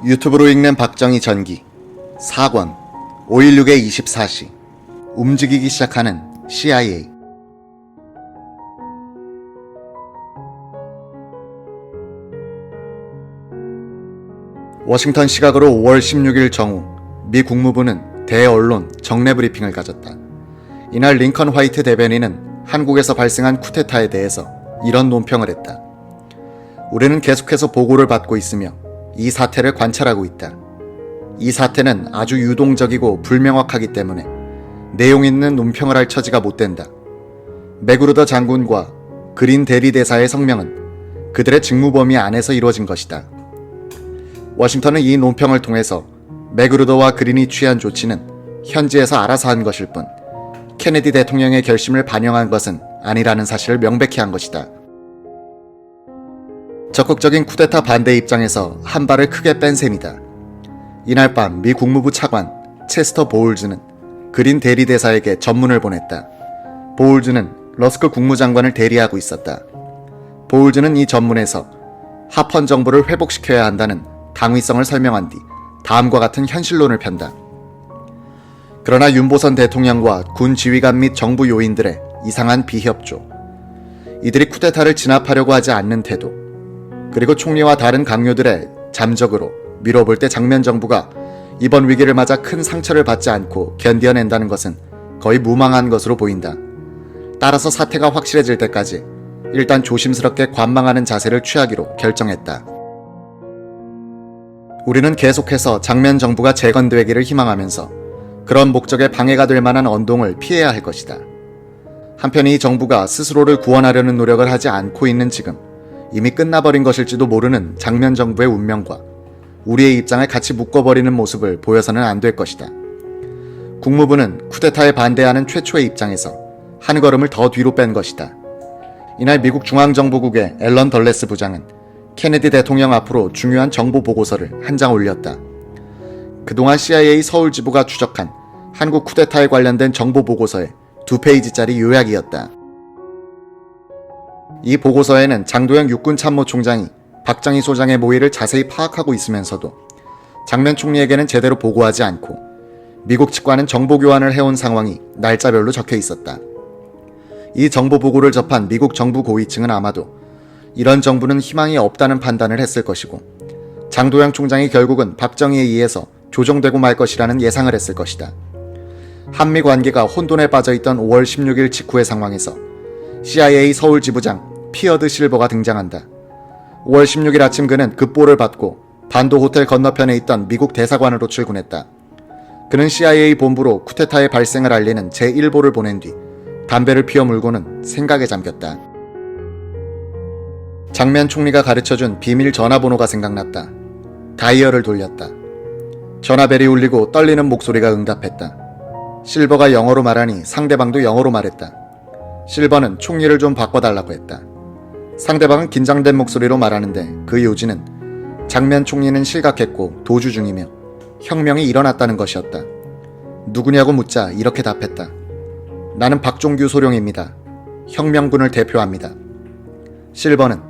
유튜브로 읽는 박정희 전기 4권 5.16의 24시 움직이기 시작하는 CIA. 워싱턴 시각으로 5월 16일 정오 미 국무부는 대언론 정례 브리핑을 가졌다. 이날 링컨 화이트 대변인은 한국에서 발생한 쿠데타에 대해서 이런 논평을 했다. 우리는 계속해서 보고를 받고 있으며 이 사태를 관찰하고 있다. 이 사태는 아주 유동적이고 불명확하기 때문에 내용 있는 논평을 할 처지가 못 된다. 맥그루더 장군과 그린 대리 대사의 성명은 그들의 직무 범위 안에서 이루어진 것이다. 워싱턴은 이 논평을 통해서 맥그루더와 그린이 취한 조치는 현지에서 알아서 한 것일 뿐 케네디 대통령의 결심을 반영한 것은 아니라는 사실을 명백히 한 것이다. 적극적인 쿠데타 반대 입장에서 한 발을 크게 뺀 셈이다. 이날 밤 미 국무부 차관 체스터 보울즈는 그린 대리대사에게 전문을 보냈다. 보울즈는 러스크 국무장관을 대리하고 있었다. 보울즈는 이 전문에서 하펀 정부를 회복시켜야 한다는 당위성을 설명한 뒤 다음과 같은 현실론을 편다. 그러나 윤보선 대통령과 군 지휘관 및 정부 요인들의 이상한 비협조, 이들이 쿠데타를 진압하려고 하지 않는 태도, 그리고 총리와 다른 강요들의 잠적으로 미뤄볼 때 장면 정부가 이번 위기를 맞아 큰 상처를 받지 않고 견뎌낸다는 것은 거의 무망한 것으로 보인다. 따라서 사태가 확실해질 때까지 일단 조심스럽게 관망하는 자세를 취하기로 결정했다. 우리는 계속해서 장면 정부가 재건되기를 희망하면서 그런 목적에 방해가 될 만한 언동을 피해야 할 것이다. 한편 이 정부가 스스로를 구원하려는 노력을 하지 않고 있는 지금 이미 끝나버린 것일지도 모르는 장면 정부의 운명과 우리의 입장을 같이 묶어버리는 모습을 보여서는 안 될 것이다. 국무부는 쿠데타에 반대하는 최초의 입장에서 한 걸음을 더 뒤로 뺀 것이다. 이날 미국 중앙정보국의 앨런 덜레스 부장은 케네디 대통령 앞으로 중요한 정보 보고서를 한 장 올렸다. 그동안 CIA 서울지부가 추적한 한국 쿠데타에 관련된 정보 보고서의 2페이지짜리 요약이었다. 이 보고서에는 장도영 육군참모총장이 박정희 소장의 모의를 자세히 파악하고 있으면서도 장면 총리에게는 제대로 보고하지 않고 미국 측과는 정보 교환을 해온 상황이 날짜별로 적혀 있었다. 이 정보 보고를 접한 미국 정부 고위층은 아마도 이런 정부는 희망이 없다는 판단을 했을 것이고 장도영 총장이 결국은 박정희에 의해서 조정되고 말 것이라는 예상을 했을 것이다. 한미 관계가 혼돈에 빠져있던 5월 16일 직후의 상황에서 CIA 서울지부장 피어드 실버가 등장한다. 5월 16일 아침 그는 급보를 받고 반도 호텔 건너편에 있던 미국 대사관으로 출근했다. 그는 CIA 본부로 쿠데타의 발생을 알리는 제1보를 보낸 뒤 담배를 피워 물고는 생각에 잠겼다. 장면 총리가 가르쳐준 비밀 전화번호가 생각났다. 다이얼을 돌렸다. 전화벨이 울리고 떨리는 목소리가 응답했다. 실버가 영어로 말하니 상대방도 영어로 말했다. 실버는 총리를 좀 바꿔달라고 했다. 상대방은 긴장된 목소리로 말하는데 그 요지는 장면 총리는 실각했고 도주 중이며 혁명이 일어났다는 것이었다. 누구냐고 묻자 이렇게 답했다. 나는 박종규 소령입니다. 혁명군을 대표합니다. 실버는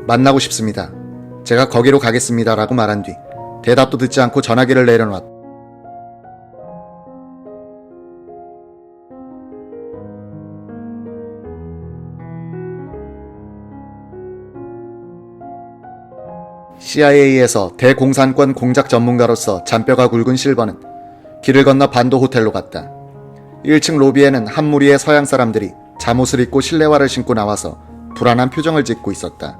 만나고 싶습니다. 제가 거기로 가겠습니다 라고 말한 뒤 대답도 듣지 않고 전화기를 내려놨다. CIA에서 대공산권 공작 전문가로서 잔뼈가 굵은 실버는 길을 건너 반도 호텔로 갔다. 1층 로비에는 한 무리의 서양 사람들이 잠옷을 입고 실내화를 신고 나와서 불안한 표정을 짓고 있었다.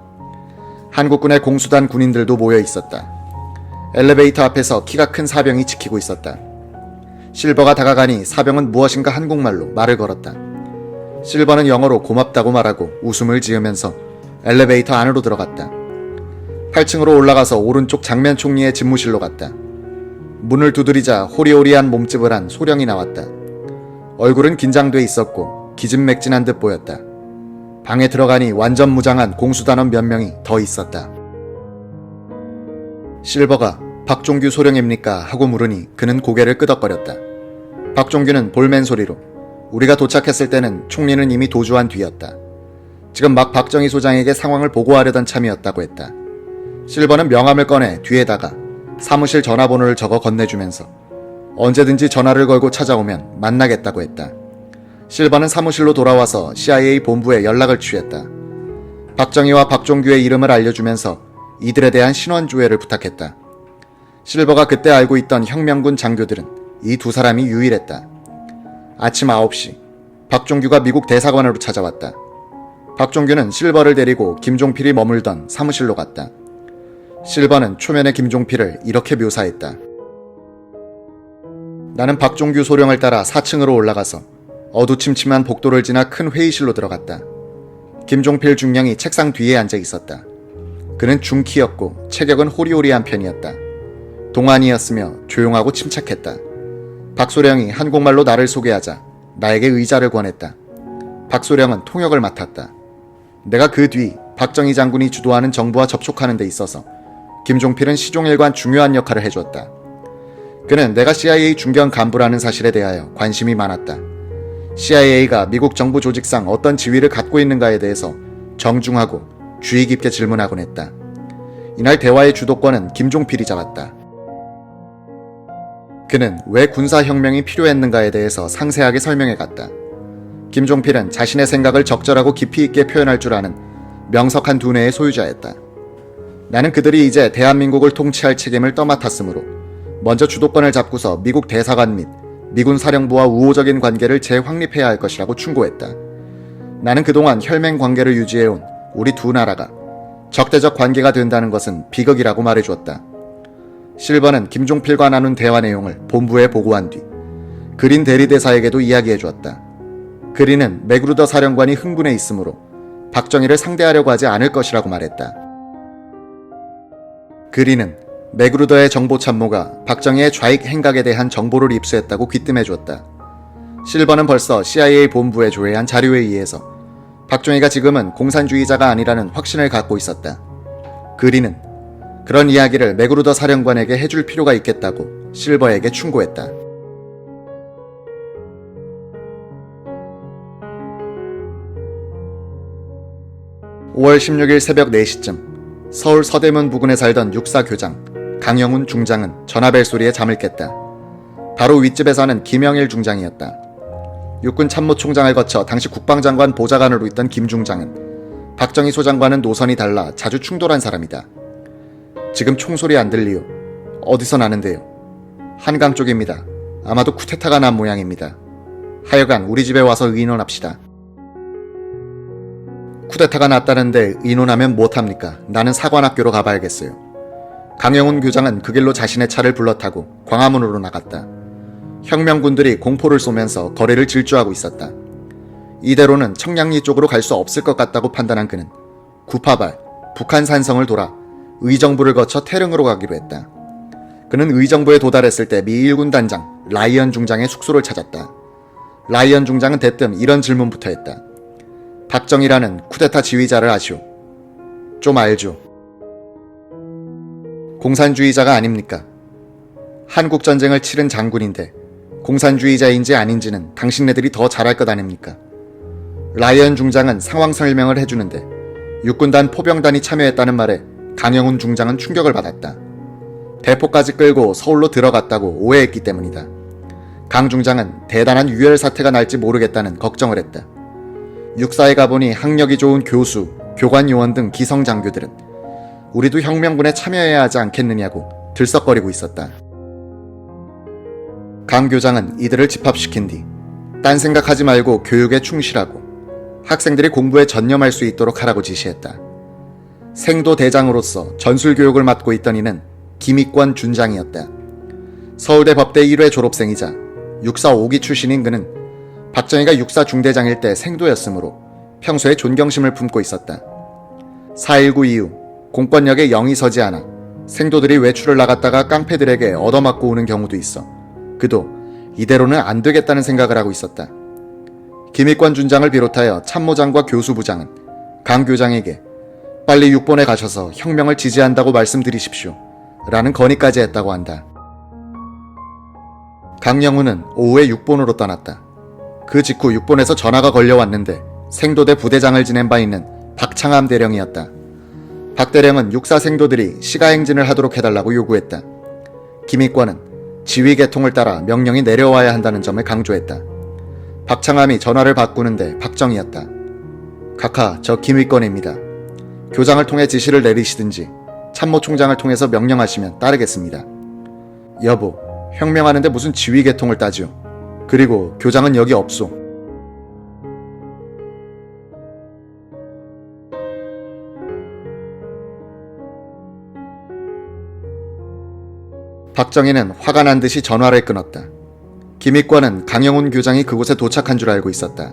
한국군의 공수단 군인들도 모여 있었다. 엘리베이터 앞에서 키가 큰 사병이 지키고 있었다. 실버가 다가가니 사병은 무엇인가 한국말로 말을 걸었다. 실버는 영어로 고맙다고 말하고 웃음을 지으면서 엘리베이터 안으로 들어갔다. 8층으로 올라가서 오른쪽 장면 총리의 집무실로 갔다. 문을 두드리자 호리호리한 몸집을 한 소령이 나왔다. 얼굴은 긴장돼 있었고 기진맥진한 듯 보였다. 방에 들어가니 완전 무장한 공수단원 몇 명이 더 있었다. 실버가 박종규 소령입니까? 하고 물으니 그는 고개를 끄덕거렸다. 박종규는 볼멘 소리로 우리가 도착했을 때는 총리는 이미 도주한 뒤였다. 지금 막 박정희 소장에게 상황을 보고하려던 참이었다고 했다. 실버는 명함을 꺼내 뒤에다가 사무실 전화번호를 적어 건네주면서 언제든지 전화를 걸고 찾아오면 만나겠다고 했다. 실버는 사무실로 돌아와서 CIA 본부에 연락을 취했다. 박정희와 박종규의 이름을 알려주면서 이들에 대한 신원 조회를 부탁했다. 실버가 그때 알고 있던 혁명군 장교들은 이 두 사람이 유일했다. 아침 9시 박종규가 미국 대사관으로 찾아왔다. 박종규는 실버를 데리고 김종필이 머물던 사무실로 갔다. 실버는 초면에 김종필을 이렇게 묘사했다. 나는 박종규 소령을 따라 4층으로 올라가서 어두침침한 복도를 지나 큰 회의실로 들어갔다. 김종필 중령이 책상 뒤에 앉아 있었다. 그는 중키였고 체격은 호리호리한 편이었다. 동안이었으며 조용하고 침착했다. 박소령이 한국말로 나를 소개하자 나에게 의자를 권했다. 박소령은 통역을 맡았다. 내가 그 뒤 박정희 장군이 주도하는 정부와 접촉하는 데 있어서 김종필은 시종일관 중요한 역할을 해줬다. 그는 내가 CIA 중견 간부라는 사실에 대하여 관심이 많았다. CIA가 미국 정부 조직상 어떤 지위를 갖고 있는가에 대해서 정중하고 주의 깊게 질문하곤 했다. 이날 대화의 주도권은 김종필이 잡았다. 그는 왜 군사혁명이 필요했는가에 대해서 상세하게 설명해갔다. 김종필은 자신의 생각을 적절하고 깊이 있게 표현할 줄 아는 명석한 두뇌의 소유자였다. 나는 그들이 이제 대한민국을 통치할 책임을 떠맡았으므로 먼저 주도권을 잡고서 미국 대사관 및 미군 사령부와 우호적인 관계를 재확립해야 할 것이라고 충고했다. 나는 그동안 혈맹 관계를 유지해온 우리 두 나라가 적대적 관계가 된다는 것은 비극이라고 말해주었다. 실버는 김종필과 나눈 대화 내용을 본부에 보고한 뒤 그린 대리대사에게도 이야기해주었다. 그린은 맥그루더 사령관이 흥분해 있으므로 박정희를 상대하려고 하지 않을 것이라고 말했다. 그린은 맥그루더의 정보참모가 박정희의 좌익 행각에 대한 정보를 입수했다고 귀뜸해주었다. 실버는 벌써 CIA 본부에 조회한 자료에 의해서 박정희가 지금은 공산주의자가 아니라는 확신을 갖고 있었다. 그린은 그런 이야기를 맥그루더 사령관에게 해줄 필요가 있겠다고 실버에게 충고했다. (5월 16일) 새벽 4시쯤 서울 서대문 부근에 살던 육사 교장 강영훈 중장은 전화벨 소리에 잠을 깼다. 바로 윗집에 사는 김영일 중장이었다. 육군 참모총장을 거쳐 당시 국방장관 보좌관으로 있던 김 중장은 박정희 소장과는 노선이 달라 자주 충돌한 사람이다. 지금 총소리 안 들리요. 어디서 나는데요? 한강 쪽입니다. 아마도 쿠데타가 난 모양입니다. 하여간 우리 집에 와서 의논합시다. 쿠데타가 났다는데 의논하면 못합니까? 나는 사관학교로 가봐야겠어요. 강영훈 교장은 그 길로 자신의 차를 불러타고 광화문으로 나갔다. 혁명군들이 공포를 쏘면서 거리를 질주하고 있었다. 이대로는 청량리 쪽으로 갈 수 없을 것 같다고 판단한 그는 구파발, 북한 산성을 돌아 의정부를 거쳐 태릉으로 가기로 했다. 그는 의정부에 도달했을 때 미 1군 단장 라이언 중장의 숙소를 찾았다. 라이언 중장은 대뜸 이런 질문부터 했다. 박정희라는 쿠데타 지휘자를 아시오? 좀 알죠. 공산주의자가 아닙니까? 한국전쟁을 치른 장군인데 공산주의자인지 아닌지는 당신네들이 더 잘할 것 아닙니까? 라이언 중장은 상황 설명을 해주는데 육군단 포병단이 참여했다는 말에 강영훈 중장은 충격을 받았다. 대포까지 끌고 서울로 들어갔다고 오해했기 때문이다. 강 중장은 대단한 유혈 사태가 날지 모르겠다는 걱정을 했다. 육사에 가보니 학력이 좋은 교수, 교관 요원 등 기성 장교들은 우리도 혁명군에 참여해야 하지 않겠느냐고 들썩거리고 있었다. 강 교장은 이들을 집합시킨 뒤 딴 생각하지 말고 교육에 충실하고 학생들이 공부에 전념할 수 있도록 하라고 지시했다. 생도 대장으로서 전술교육을 맡고 있던 이는 김익권 준장이었다. 서울대 법대 1회 졸업생이자 육사 5기 출신인 그는 박정희가 육사 중대장일 때 생도였으므로 평소에 존경심을 품고 있었다. 4.19 이후 공권력에 영이 서지 않아 생도들이 외출을 나갔다가 깡패들에게 얻어맞고 오는 경우도 있어 그도 이대로는 안 되겠다는 생각을 하고 있었다. 김익권 준장을 비롯하여 참모장과 교수부장은 강 교장에게 빨리 육본에 가셔서 혁명을 지지한다고 말씀드리십시오 라는 건의까지 했다고 한다. 강영훈은 오후에 육본으로 떠났다. 그 직후 육본에서 전화가 걸려왔는데 생도대 부대장을 지낸 바 있는 박창암 대령이었다. 박 대령은 육사 생도들이 시가행진을 하도록 해달라고 요구했다. 김익권은 지휘 계통을 따라 명령이 내려와야 한다는 점을 강조했다. 박창암이 전화를 바꾸는데 박정희였다. 각하, 저 김익권입니다. 교장을 통해 지시를 내리시든지 참모총장을 통해서 명령하시면 따르겠습니다. 여보, 혁명하는데 무슨 지휘 계통을 따지요. 그리고 교장은 여기 없소. 박정희는 화가 난 듯이 전화를 끊었다. 김익권은 강영훈 교장이 그곳에 도착한 줄 알고 있었다.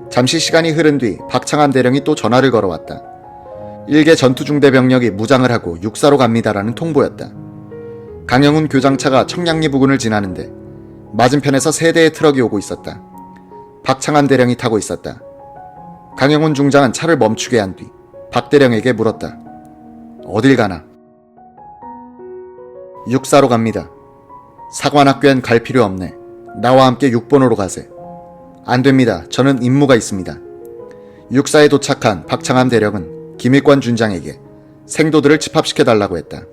잠시 시간이 흐른 뒤 박창암 대령이 또 전화를 걸어왔다. 일개 전투중대 병력이 무장을 하고 육사로 갑니다라는 통보였다. 강영훈 교장차가 청량리 부근을 지나는데 맞은편에서 세 대의 트럭이 오고 있었다. 박창암 대령이 타고 있었다. 강영훈 중장은 차를 멈추게 한 뒤 박 대령에게 물었다. 어딜 가나? 육사로 갑니다. 사관학교엔 갈 필요 없네. 나와 함께 6번으로 가세. 안 됩니다. 저는 임무가 있습니다. 육사에 도착한 박창암 대령은 김익권 준장에게 생도들을 집합시켜달라고 했다.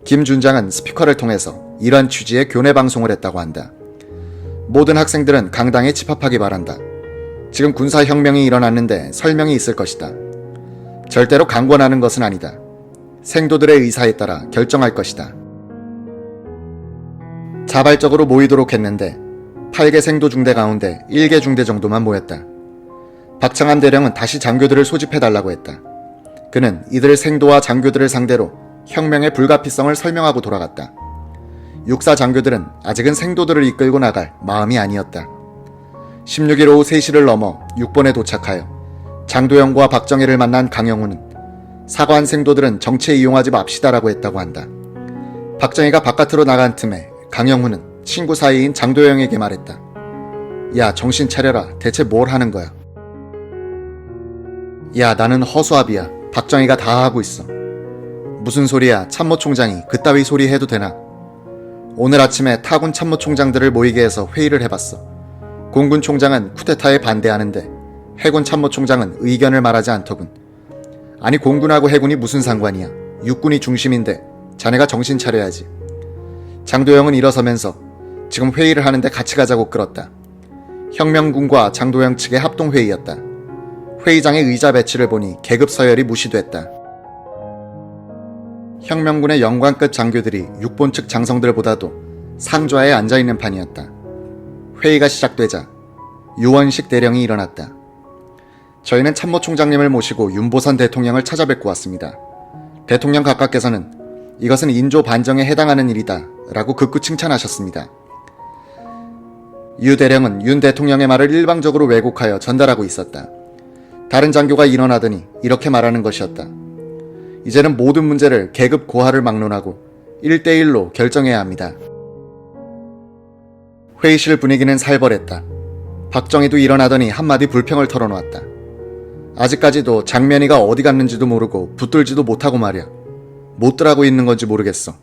김 준장은 스피커를 통해서 이러한 취지의 교내 방송을 했다고 한다. 모든 학생들은 강당에 집합하기 바란다. 지금 군사혁명이 일어났는데 설명이 있을 것이다. 절대로 강권하는 것은 아니다. 생도들의 의사에 따라 결정할 것이다. 자발적으로 모이도록 했는데 8개 생도 중대 가운데 1개 중대 정도만 모였다. 박창암 대령은 다시 장교들을 소집해달라고 했다. 그는 이들 생도와 장교들을 상대로 혁명의 불가피성을 설명하고 돌아갔다. 육사 장교들은 아직은 생도들을 이끌고 나갈 마음이 아니었다. 16일 오후 3시를 넘어 6번에 도착하여 장도영과 박정희를 만난 강영훈은 사관 생도들은 정체 이용하지 맙시다라고 했다고 한다. 박정희가 바깥으로 나간 틈에 강영훈은 친구 사이인 장도영에게 말했다. 야, 정신 차려라. 대체 뭘 하는 거야? 야, 나는 허수아비야. 박정희가 다 하고 있어. 무슨 소리야. 참모총장이 그따위 소리 해도 되나? 오늘 아침에 타군 참모총장들을 모이게 해서 회의를 해봤어. 공군 총장은 쿠데타에 반대하는데 해군 참모총장은 의견을 말하지 않더군. 아니, 공군하고 해군이 무슨 상관이야. 육군이 중심인데 자네가 정신 차려야지. 장도영은 일어서면서 지금 회의를 하는데 같이 가자고 끌었다. 혁명군과 장도영 측의 합동회의였다. 회의장의 의자 배치를 보니 계급 서열이 무시됐다. 혁명군의 영관급 장교들이 육본 측 장성들보다도 상좌에 앉아있는 판이었다. 회의가 시작되자 유원식 대령이 일어났다. 저희는 참모총장님을 모시고 윤보선 대통령을 찾아뵙고 왔습니다. 대통령 각하께서는 이것은 인조 반정에 해당하는 일이다 라고 극구 칭찬하셨습니다. 유 대령은 윤 대통령의 말을 일방적으로 왜곡하여 전달하고 있었다. 다른 장교가 일어나더니 이렇게 말하는 것이었다. 이제는 모든 문제를 계급 고하를 막론하고 1대1로 결정해야 합니다. 회의실 분위기는 살벌했다. 박정희도 일어나더니 한마디 불평을 털어놓았다. 아직까지도 장면이가 어디 갔는지도 모르고 붙들지도 못하고 말이야. 못 들하고 있는 건지 모르겠어.